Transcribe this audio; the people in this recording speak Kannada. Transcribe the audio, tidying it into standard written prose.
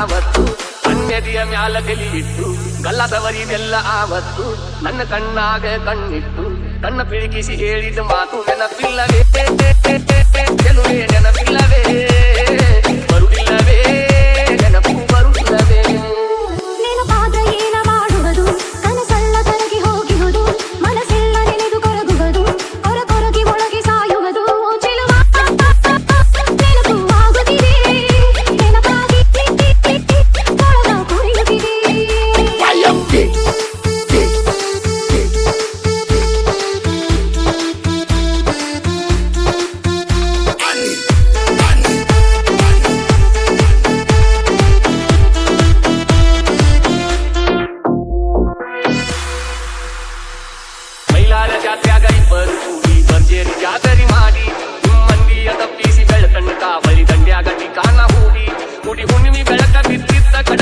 ಆವತ್ತು ಕಣ್ಣೆದಿಯ ಮ್ಯಾಲ ಕಲಿ ಇಟ್ಟು ಗಲ್ಲದವರಿದೆಲ್ಲ ಆವತ್ತು ನನ್ನ ಕಣ್ಣಾಗ ಕಣ್ಣಿಟ್ಟು ಕಣ್ಣ ಪಿಳಿಕಿಸಿ ಹೇಳಿದ ಮಾತು ನೆನಪಿಲ್ಲವೇ ಗೆಲುವೆ ನೆನಪಿಲ್ಲವೇ ಬರುವುದಿಲ್ಲವೇ ನೆನಪು ಬರುವುದಿಲ್ಲವೇ ನೆನಪಾದ ಏನ ಮಾಡುವುದು ಕನಸಲ್ಲ ಕರಗಿ ಹೋಗಿಹುದು ಮನಸ್ಸೆಲ್ಲ ನೆನೆದು ಕೊರಗುವುದು ಕೊರಗಿ ಒಳಗೆ ಸಾಯುವುದು ಚೆಲುವ ನೆನಪು ಆಗುತ್ತಿದೆ ನೆನಪಾಗಿ ಒಳಗ ಕುಣಿಯುತ್ತಿದೆ ಮೈಲಾರ ಜಾತ್ಯಾಗ ಇಬ್ಬರು ಕೂಡಿ ಭರ್ಜರಿ ಜಾತರಿ ಮಾಡಿ ಮಂದಿಯ ತಪ್ಪಿಸಿ ಬೆಳಕಣ್ಣ ಕಾವಲಿ ದಂಡ್ಯಾಗ ಠಿಕಾಣ ಹೂಡಿ ಹುಣ್ಣಿಮೆ ಬೆಳಕ ಬಿದ್ದಿದ್ದ ಕಡ